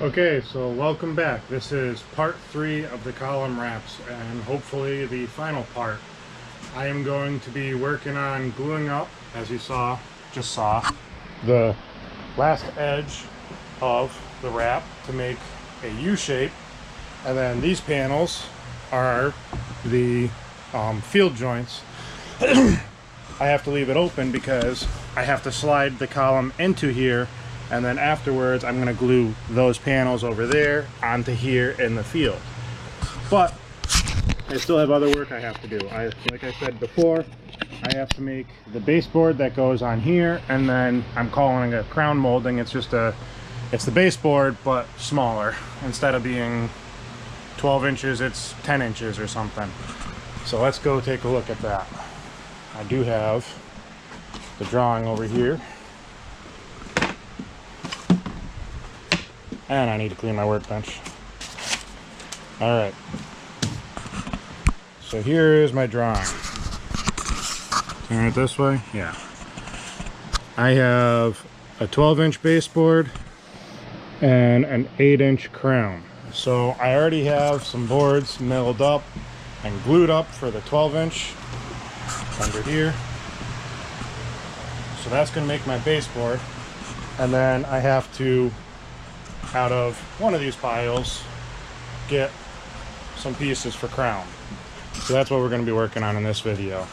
Okay, so welcome back. This is part 3 of the column wraps and hopefully the final part. I am going to be working on gluing up, as you just saw, the last edge of the wrap to make a U shape, and then these panels are the field joints. I have to leave it open because I have to slide the column into here, and then afterwards I'm going to glue those panels over there onto here in the field. But I still have other work I have to do. Like I said before, I have to make the baseboard that goes on here, and then I'm calling it crown molding. It's the baseboard but smaller. Instead of being 12 inches, it's 10 inches or something. So let's go take a look at that. I do have the drawing over here. And I need to clean my workbench. Alright. So here is my drawing. Turn it this way? Yeah. I have a 12-inch baseboard and an 8-inch crown. So I already have some boards milled up and glued up for the 12-inch under here. So that's going to make my baseboard. And then I have to, out of one of these piles, get some pieces for crown. So that's what we're going to be working on in this video.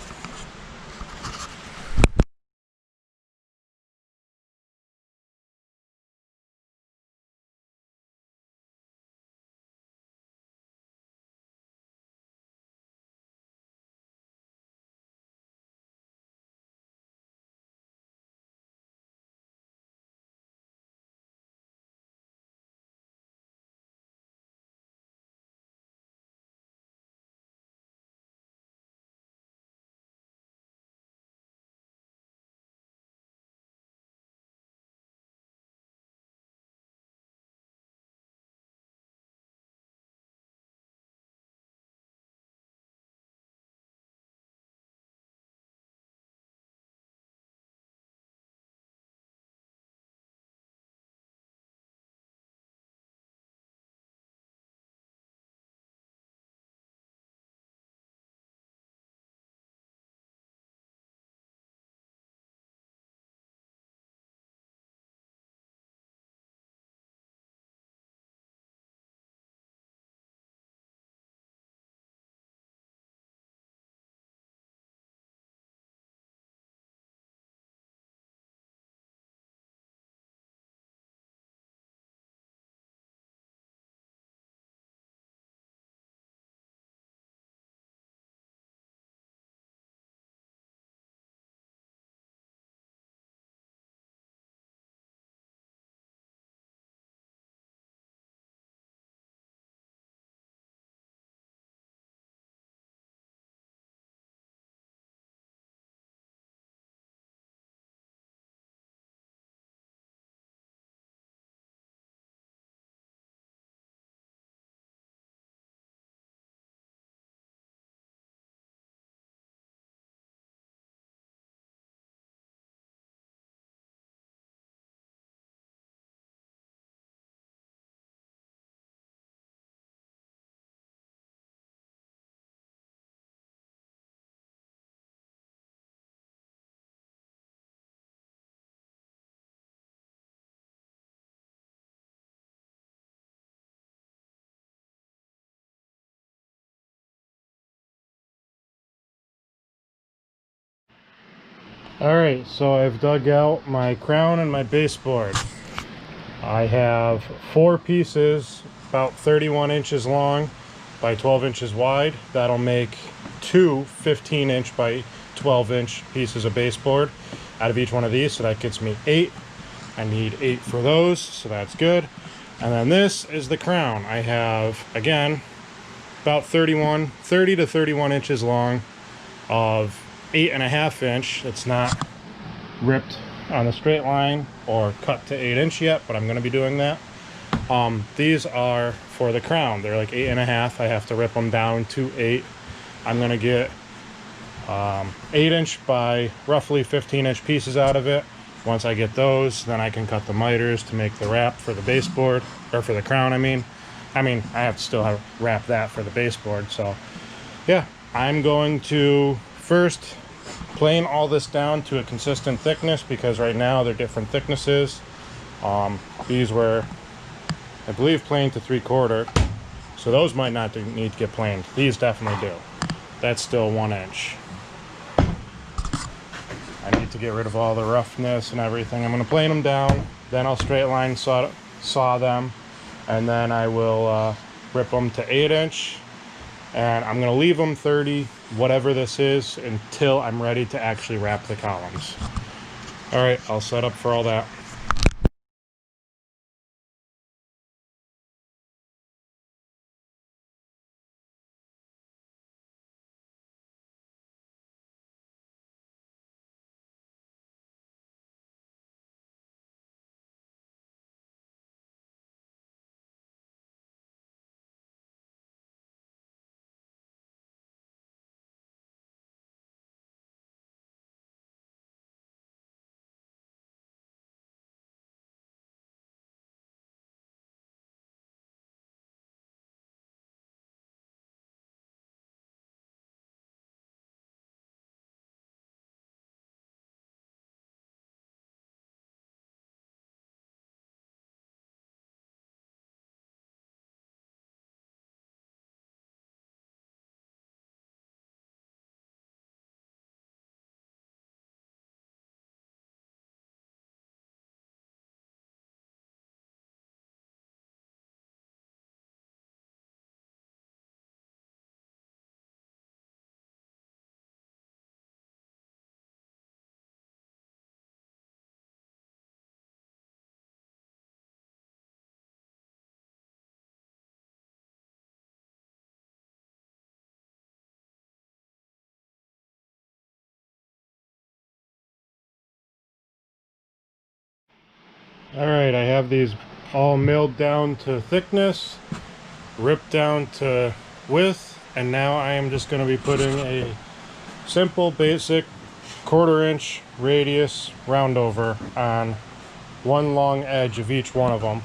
Alright, so I've dug out my crown and my baseboard. I have 4 pieces about 31 inches long by 12 inches wide. That'll make 2 15-inch by 12-inch pieces of baseboard out of each one of these, so that gets me 8. I need 8 for those, so that's good. And then this is the crown. I have, again, about 30 to 31 inches long of 8.5 inch. It's not ripped on the straight line or cut to 8-inch yet, but I'm going to be doing that. These are for the crown. They're like 8.5. I have to rip them down to 8. I'm going to get 8-inch by roughly 15-inch pieces out of it. Once I get those, then I can cut the miters to make the wrap for the baseboard, or for the crown, I mean. I have to still wrap that for the baseboard, so yeah. I'm going to first plane all this down to a consistent thickness, because right now they're different thicknesses. These were, I believe, planed to 3/4, so those might not need to get planed. These definitely do. That's still 1 inch. I need to get rid of all the roughness and everything. I'm going to plane them down, then I'll straight line saw them, and then I will rip them to 8 inch, and I'm going to leave them 30, whatever this is, until I'm ready to actually wrap the columns. Alright, I'll set up for all that. Alright, I have these all milled down to thickness, ripped down to width, and now I am just going to be putting a simple, basic 1/4 inch radius roundover on one long edge of each one of them.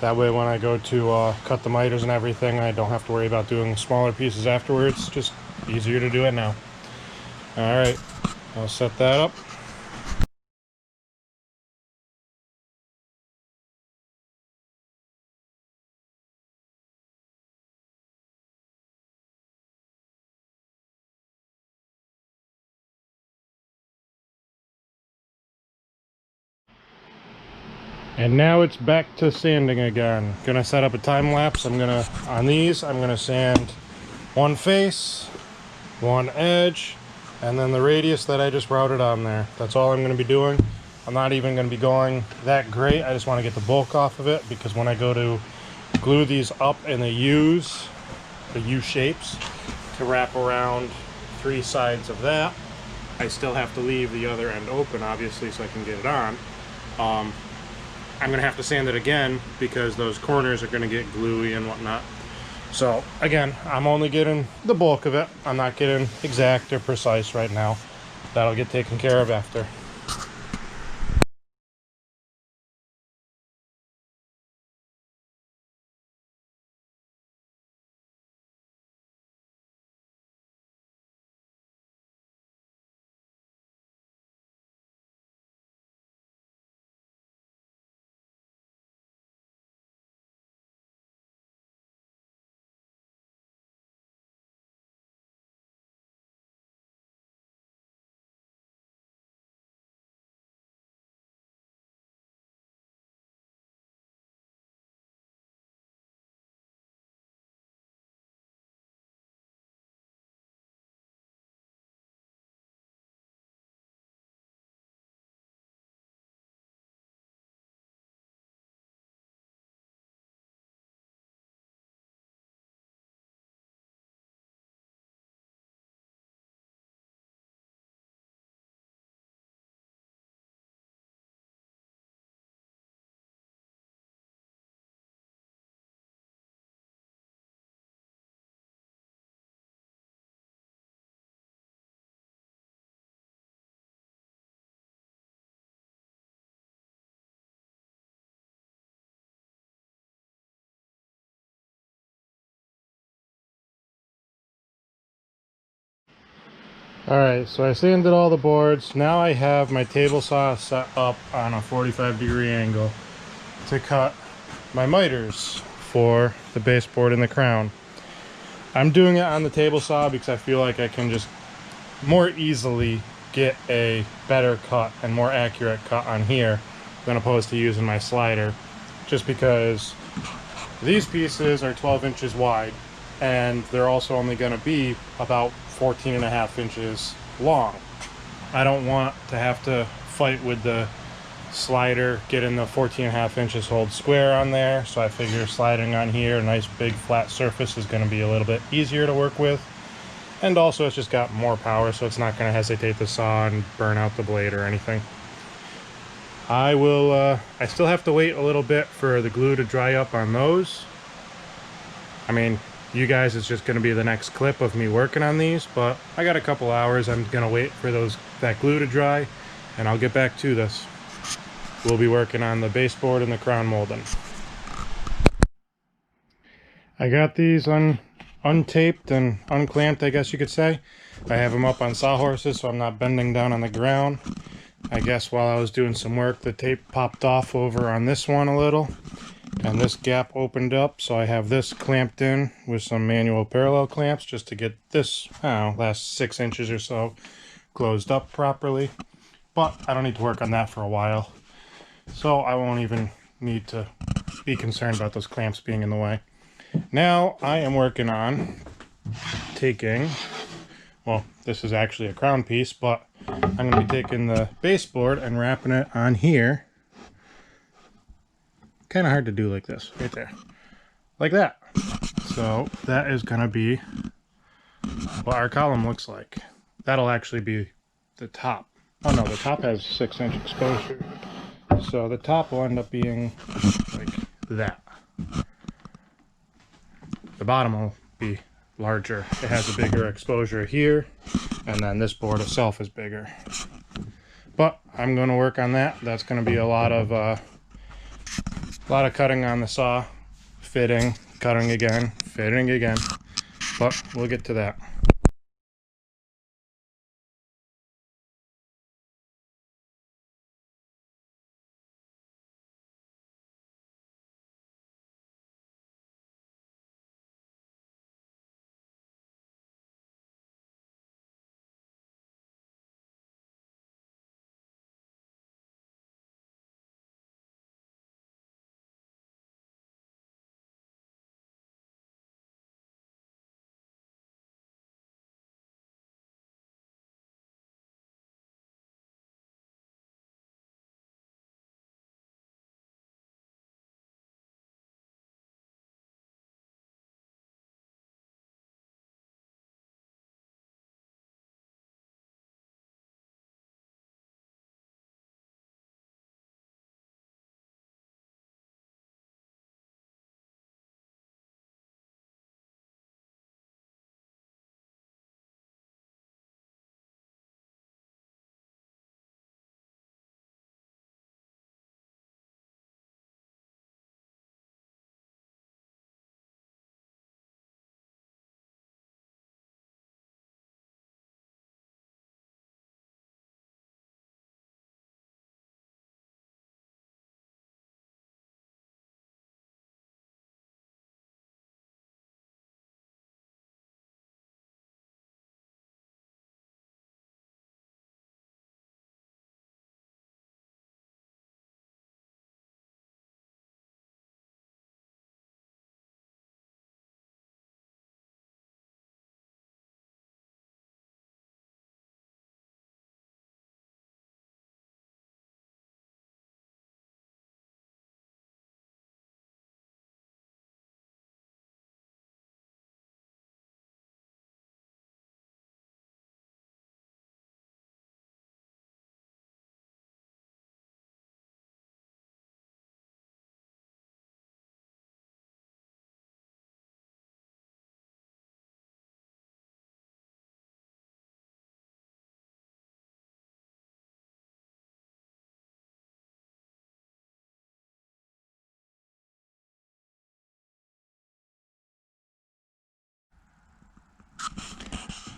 That way when I go to cut the miters and everything, I don't have to worry about doing smaller pieces afterwards. Just easier to do it now. Alright, I'll set that up. And now it's back to sanding again. Gonna set up a time lapse. On these, I'm gonna sand one face, one edge, and then the radius that I just routed on there. That's all I'm gonna be doing. I'm not even gonna be going that great. I just wanna get the bulk off of it, because when I go to glue these up in the U shapes, to wrap around 3 sides of that, I still have to leave the other end open, obviously, so I can get it on. I'm going to have to sand it again, because those corners are going to get gluey and whatnot. So, again, I'm only getting the bulk of it. I'm not getting exact or precise right now. That'll get taken care of after. Alright, so I sanded all the boards. Now I have my table saw set up on a 45-degree angle to cut my miters for the baseboard and the crown. I'm doing it on the table saw because I feel like I can just more easily get a better cut and more accurate cut on here than opposed to using my slider, just because these pieces are 12 inches wide and they're also only going to be about 14.5 inches long. I don't want to have to fight with the slider getting the 14.5 inches hold square on there, so I figure sliding on here, a nice big flat surface, is going to be a little bit easier to work with, and also it's just got more power, so it's not going to hesitate the saw and burn out the blade or anything. I still have to wait a little bit for the glue to dry up on those. I mean, you guys, it's just going to be the next clip of me working on these, but I got a couple hours. I'm going to wait for that glue to dry, and I'll get back to this. We'll be working on the baseboard and the crown molding. I got these untaped and unclamped, I guess you could say. I have them up on sawhorses so I'm not bending down on the ground. I guess while I was doing some work, the tape popped off over on this one a little, and this gap opened up, so I have this clamped in with some manual parallel clamps just to get this, I don't know, last 6 inches or so closed up properly. But I don't need to work on that for a while, so I won't even need to be concerned about those clamps being in the way. Now I am working on taking, well, this is actually a crown piece, but I'm going to be taking the baseboard and wrapping it on here. Kind of hard to do like this, right there. Like that. So that is going to be what our column looks like. That'll actually be the top. Oh no, the top has 6-inch exposure. So the top will end up being like that. The bottom will be larger. It has a bigger exposure here, and then this board itself is bigger. But I'm going to work on that. That's going to be a lot of cutting on the saw, fitting, cutting again, fitting again. But we'll get to that.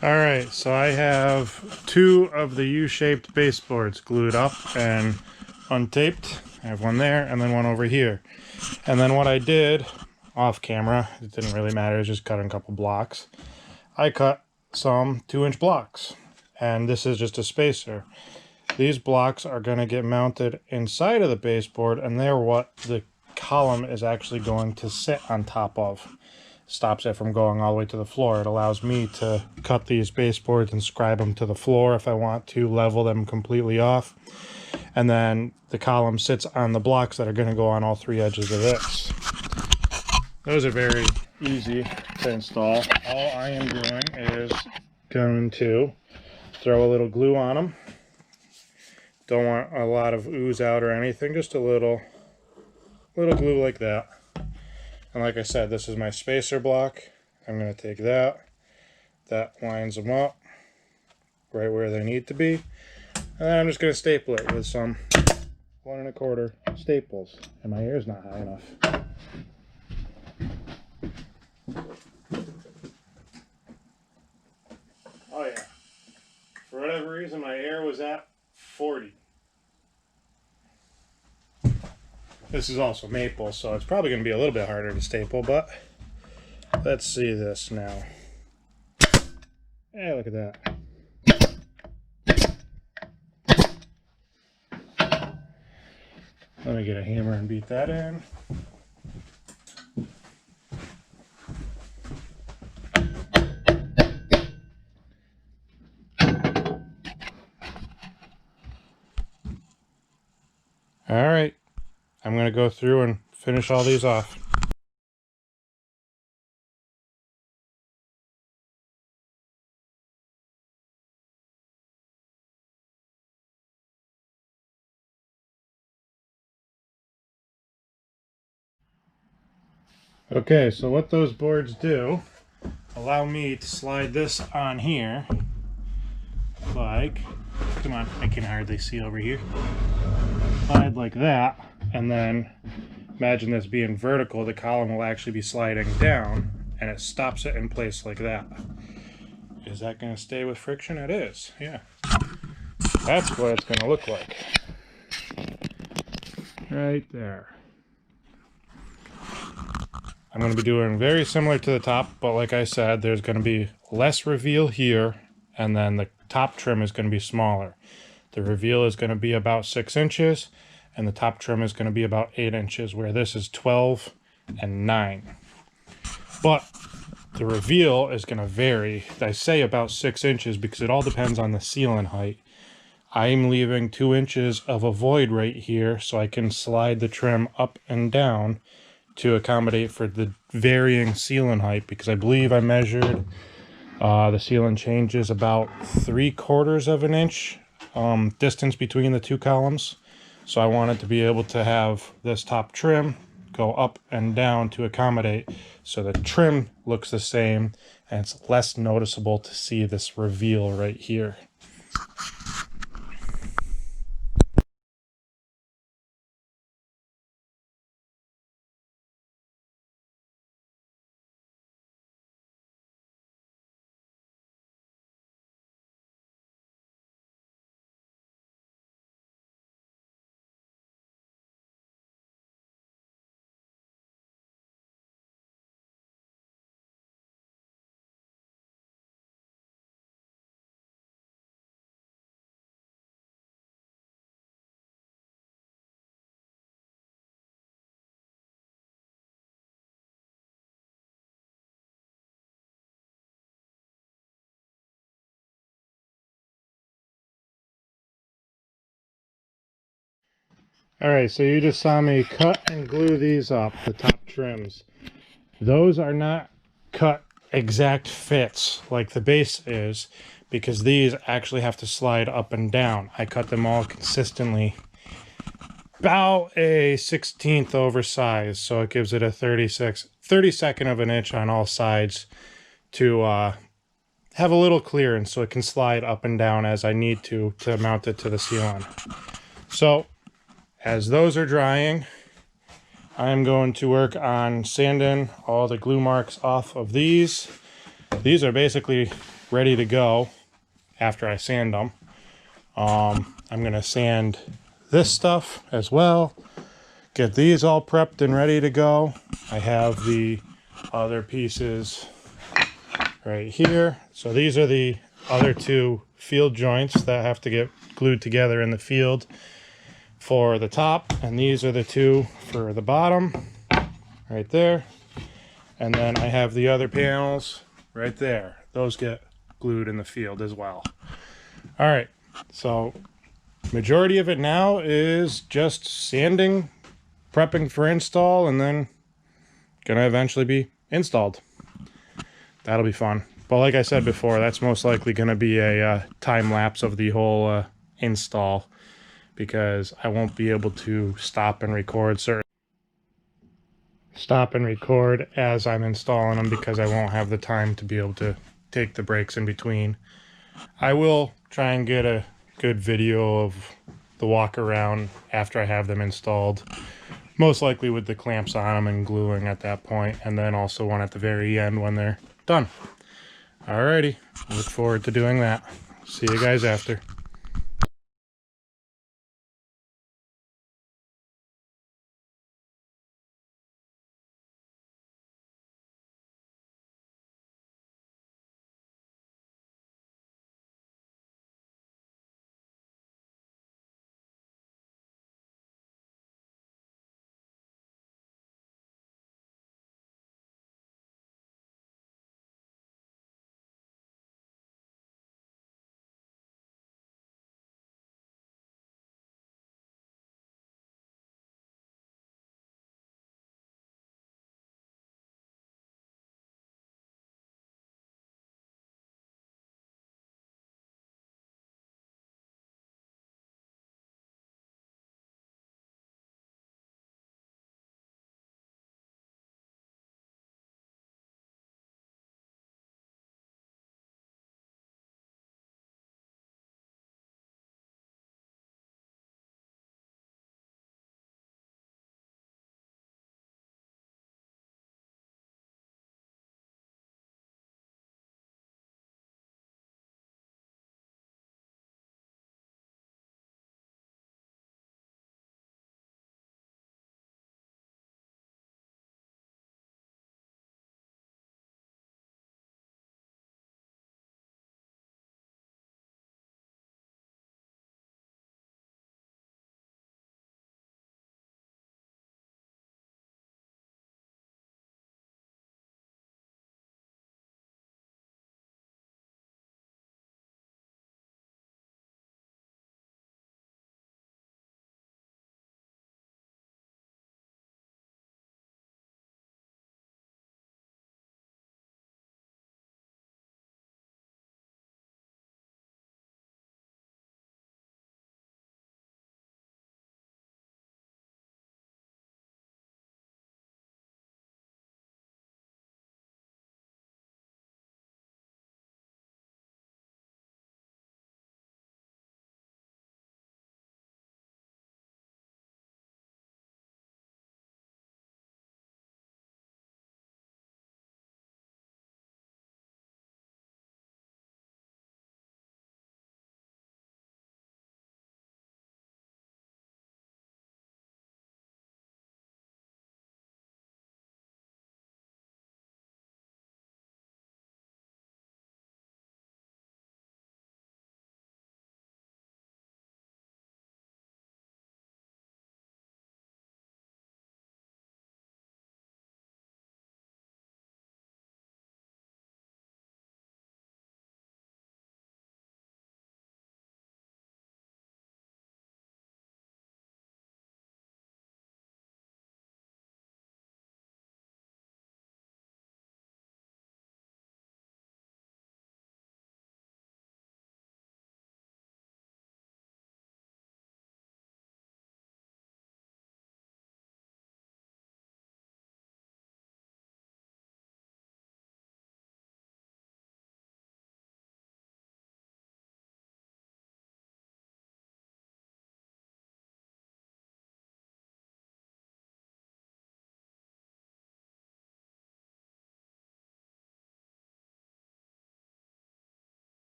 All right, so I have 2 of the U-shaped baseboards glued up and untaped. I have one there and then one over here. And then what I did off camera, it didn't really matter, I was just cutting a couple blocks. I cut some 2-inch blocks, and this is just a spacer. These blocks are going to get mounted inside of the baseboard, and they're what the column is actually going to sit on top of. Stops it from going all the way to the floor. It allows me to cut these baseboards and scribe them to the floor if I want to, level them completely off. And then the column sits on the blocks that are going to go on all 3 edges of this. Those are very easy to install. All I am doing is going to throw a little glue on them. Don't want a lot of ooze out or anything, just a little glue like that. And like I said, this is my spacer block. I'm going to take that lines them up right where they need to be. And then I'm just going to staple it with some 1 1/4 staples. And my hair's not high enough. Oh yeah. For whatever reason, my hair was at 40. This is also maple, so it's probably going to be a little bit harder to staple, but let's see this now. Hey, look at that. Let me get a hammer and beat that in. All right. I'm going to go through and finish all these off. Okay, so what those boards do, allow me to slide this on here, like, come on, I can hardly see over here. Slide like that, and then imagine this being vertical, the column will actually be sliding down, and it stops it in place like that. Is that going to stay with friction? It is, yeah. That's what it's going to look like. Right there. I'm going to be doing very similar to the top, but like I said, there's going to be less reveal here, and then the top trim is going to be smaller. The reveal is going to be about 6 inches, and the top trim is going to be about 8 inches, where this is 12 and 9. But the reveal is going to vary. I say about 6 inches because it all depends on the ceiling height. I'm leaving 2 inches of a void right here so I can slide the trim up and down to accommodate for the varying ceiling height, because I believe I measured the ceiling changes about 3/4 of an inch distance between the 2 columns. So I wanted to be able to have this top trim go up and down to accommodate so the trim looks the same and it's less noticeable to see this reveal right here. All right, so you just saw me cut and glue these up, the top trims. Those are not cut exact fits like the base is, because these actually have to slide up and down. I cut them all consistently about a 1/16 oversized, so it gives it a 32nd of an inch on all sides to have a little clearance so it can slide up and down as I need to mount it to the ceiling. So as those are drying, I'm going to work on sanding all the glue marks off of these. These are basically ready to go after I sand them. I'm going to sand this stuff as well. Get these all prepped and ready to go. I have the other pieces right here. So these are the other two field joints that have to get glued together in the field for the top, and these are the two for the bottom right there. And then I have the other panels right there. Those get glued in the field as well. All right, so majority of it now is just sanding, prepping for install, and then gonna eventually be installed. That'll be fun. But like I said before, that's most likely gonna be a time lapse of the whole install, because I won't be able to stop and record as I'm installing them, because I won't have the time to be able to take the breaks in between. I will try and get a good video of the walk around after I have them installed, most likely with the clamps on them and gluing at that point, and then also one at the very end when they're done. Alrighty, look forward to doing that. See you guys after.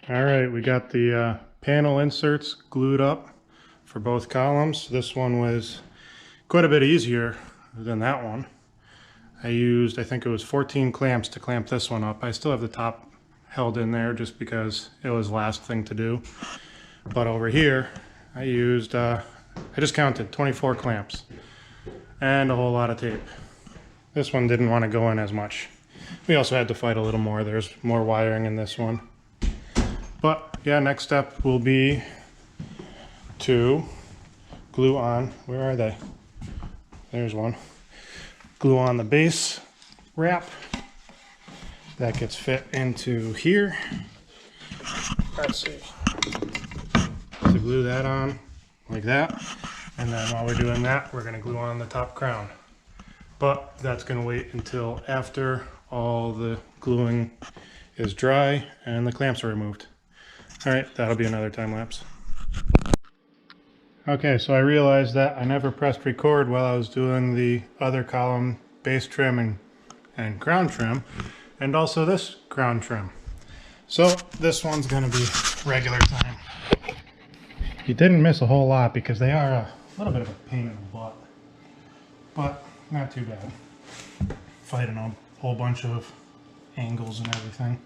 All right, we got the panel inserts glued up for both columns. This one was quite a bit easier than that one. I used, I think it was 14 clamps to clamp this one up. I still have the top held in there just because it was the last thing to do. But over here, I used, I just counted 24 clamps and a whole lot of tape. This one didn't want to go in as much. We also had to fight a little more. There's more wiring in this one. But yeah, next step will be to glue on, where are they? There's one. Glue on the base wrap. That gets fit into here. Let's see. To glue that on like that. And then while we're doing that, we're going to glue on the top crown. But that's going to wait until after all the gluing is dry and the clamps are removed. All right, that'll be another time lapse. Okay, so I realized that I never pressed record while I was doing the other column base trim and crown trim, and also this crown trim. So this one's going to be regular time. You didn't miss a whole lot because they are a little bit of a pain in the butt, but not too bad. Fighting a whole bunch of angles and everything.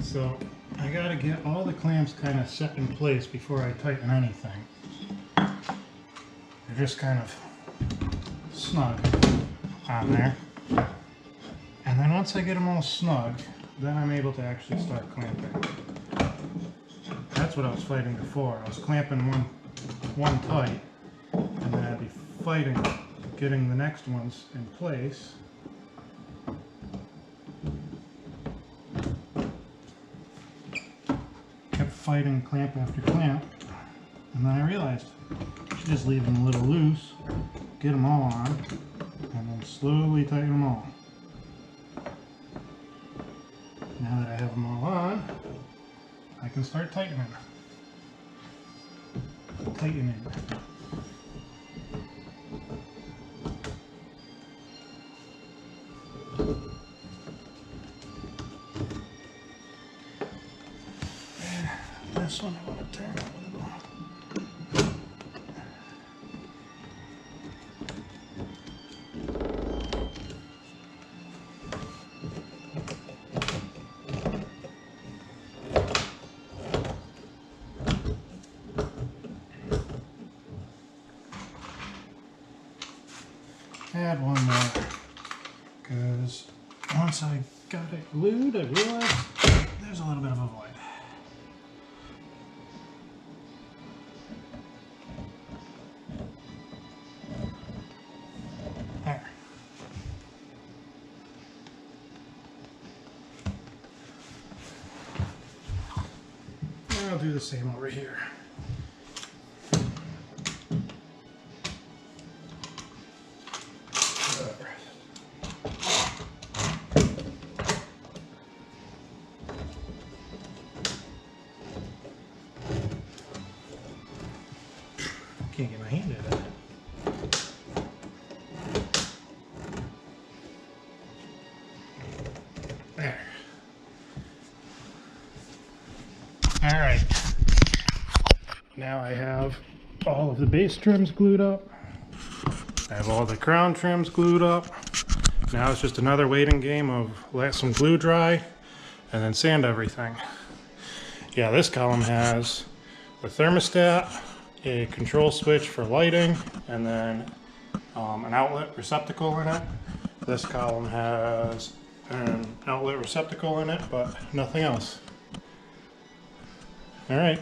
So I gotta get all the clamps kind of set in place before I tighten anything. They're just kind of snug on there. And then once I get them all snug, then I'm able to actually start clamping. That's what I was fighting before. I was clamping one tight, and then I'd be fighting getting the next ones in place. Fighting clamp after clamp, and then I realized I should just leave them a little loose, get them all on, and then slowly tighten them all. Now that I have them all on, I can start tightening. This one I want to turn a little. Add one more, because once I got it glued, I realized there's a little bit of a void. There. And I'll do the same over here. Can't get my hand in it. of the base trims glued up. I have all the crown trims glued up. Now it's just another waiting game of let some glue dry and then sand everything. Yeah, this column has the thermostat, a control switch for lighting, and then an outlet receptacle in it. This column has an outlet receptacle in it, but nothing else. All right.